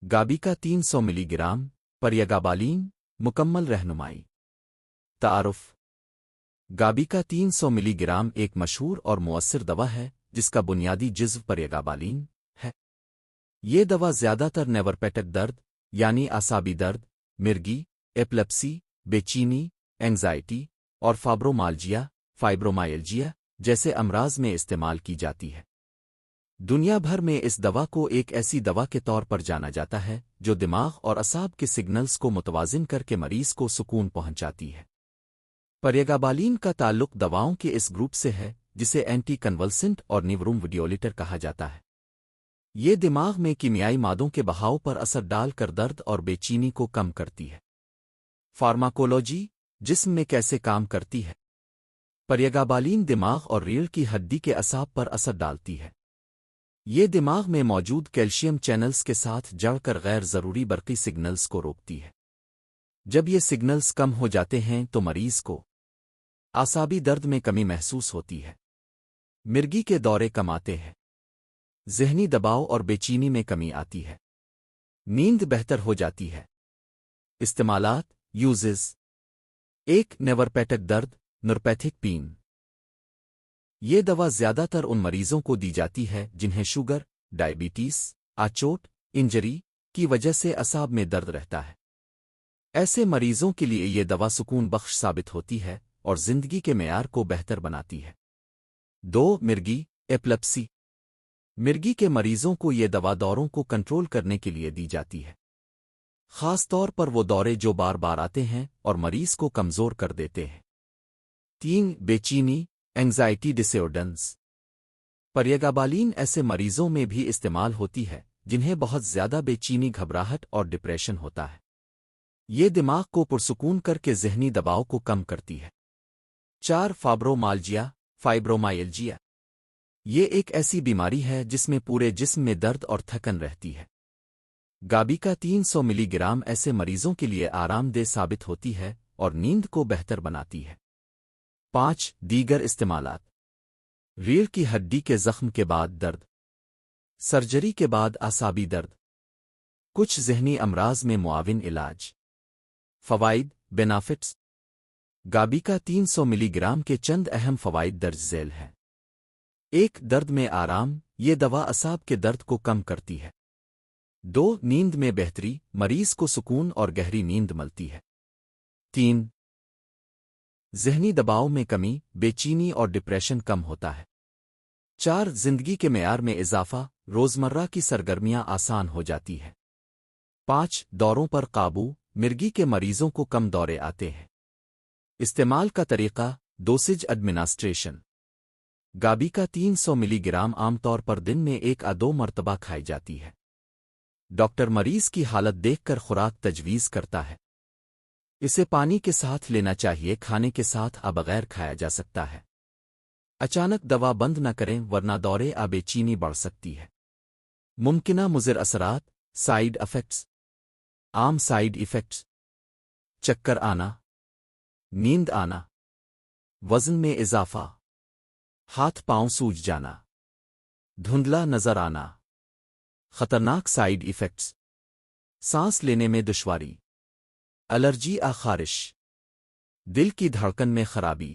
گابی کا 300 ملی گرام پریگابالین مکمل رہنمائی۔ تعارف: گابی کا 300 ملی گرام ایک مشہور اور مؤثر دوا ہے جس کا بنیادی جزو پریگابالین ہے۔ یہ دوا زیادہ تر نیورپیٹک درد یعنی اعصابی درد، مرگی، ایپلیپسی، بے چینی، اینگزائٹی اور فائبرومائلجیا جیسے امراض میں استعمال کی جاتی ہے۔ دنیا بھر میں اس دوا کو ایک ایسی دوا کے طور پر جانا جاتا ہے جو دماغ اور اعصاب کے سگنلز کو متوازن کر کے مریض کو سکون پہنچاتی ہے۔ پریگابالین کا تعلق دواؤں کے اس گروپ سے ہے جسے اینٹی کنولسنٹ اور نیورم ویڈیولیٹر کہا جاتا ہے۔ یہ دماغ میں کیمیائی مادوں کے بہاؤ پر اثر ڈال کر درد اور بے چینی کو کم کرتی ہے۔ فارماکولوجی: جسم میں کیسے کام کرتی ہے؟ پریگابالین دماغ اور ریڑھ کی ہڈی کے اعصاب پر اثر ڈالتی ہے۔ یہ دماغ میں موجود کیلشیم چینلز کے ساتھ جڑ کر غیر ضروری برقی سگنلز کو روکتی ہے۔ جب یہ سگنلز کم ہو جاتے ہیں تو مریض کو اعصابی درد میں کمی محسوس ہوتی ہے، مرگی کے دورے کم آتے ہیں، ذہنی دباؤ اور بے چینی میں کمی آتی ہے، نیند بہتر ہو جاتی ہے۔ استعمالات: یوزز: 1. نیورپیٹک درد نورپیتھک پین۔ یہ دوا زیادہ تر ان مریضوں کو دی جاتی ہے جنہیں شوگر، ڈائبٹیز، چوٹ، انجری کی وجہ سے اعصاب میں درد رہتا ہے۔ ایسے مریضوں کے لیے یہ دوا سکون بخش ثابت ہوتی ہے اور زندگی کے معیار کو بہتر بناتی ہے۔ 2. مرگی، ایپلیپسی۔ مرگی کے مریضوں کو یہ دوا دوروں کو کنٹرول کرنے کے لیے دی جاتی ہے، خاص طور پر وہ دورے جو بار بار آتے ہیں اور مریض کو کمزور کر دیتے ہیں۔ 3. بے چینی، اینگزائٹی ڈس آرڈرز۔ پریگابالین ایسے مریضوں میں بھی استعمال ہوتی ہے جنہیں بہت زیادہ بے چینی، گھبراہٹ اور ڈپریشن ہوتا ہے۔ یہ دماغ کو پرسکون کر کے ذہنی دباؤ کو کم کرتی ہے۔ 4. فائبرومائلجیا۔ یہ ایک ایسی بیماری ہے جس میں پورے جسم میں درد اور تھکن رہتی ہے۔ گابی کا 300 ملی گرام ایسے مریضوں کے لیے آرام دہ ثابت ہوتی ہے اور نیند کو بہتر بناتی ہے۔ 5. دیگر استعمالات: ریڑھ کی ہڈی کے زخم کے بعد درد، سرجری کے بعد اعصابی درد، کچھ ذہنی امراض میں معاون علاج۔ فوائد بینافٹس: گابی کا 300 ملی گرام کے چند اہم فوائد درج ذیل ہیں۔ 1. درد میں آرام، یہ دوا اعصاب کے درد کو کم کرتی ہے۔ 2. نیند میں بہتری، مریض کو سکون اور گہری نیند ملتی ہے۔ 3. ذہنی دباؤ میں کمی، بے چینی اور ڈپریشن کم ہوتا ہے۔ 4. زندگی کے معیار میں اضافہ، روزمرہ کی سرگرمیاں آسان ہو جاتی ہے۔ 5. دوروں پر قابو، مرگی کے مریضوں کو کم دورے آتے ہیں۔ استعمال کا طریقہ: ڈوسیج ایڈمنسٹریشن۔ گابی کا 300 ملی گرام عام طور پر دن میں 1 یا 2 مرتبہ کھائی جاتی ہے۔ ڈاکٹر مریض کی حالت دیکھ کر خوراک تجویز کرتا ہے۔ اسے پانی کے ساتھ لینا چاہیے، کھانے کے ساتھ بغیر کھایا جا سکتا ہے۔ اچانک دوا بند نہ کریں ورنہ دورے بے چینی بڑھ سکتی ہے۔ ممکنہ مضر اثرات: سائیڈ افیکٹس۔ عام سائیڈ ایفیکٹس: چکر آنا، نیند آنا، وزن میں اضافہ، ہاتھ پاؤں سوج جانا، دھندلا نظر آنا۔ خطرناک سائیڈ ایفیکٹس: سانس لینے میں دشواری، الرجی خارش، دل کی دھڑکن میں خرابی،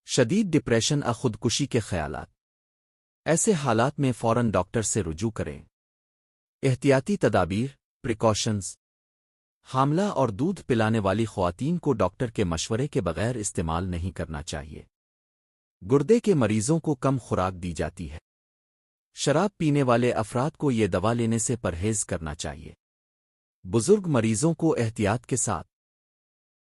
شدید ڈپریشن خودکشی کے خیالات۔ ایسے حالات میں فوراً ڈاکٹر سے رجوع کریں۔ احتیاطی تدابیر پریکاشنز: حاملہ اور دودھ پلانے والی خواتین کو ڈاکٹر کے مشورے کے بغیر استعمال نہیں کرنا چاہیے۔ گردے کے مریضوں کو کم خوراک دی جاتی ہے۔ شراب پینے والے افراد کو یہ دوا لینے سے پرہیز کرنا چاہیے۔ بزرگ مریضوں کو احتیاط کے ساتھ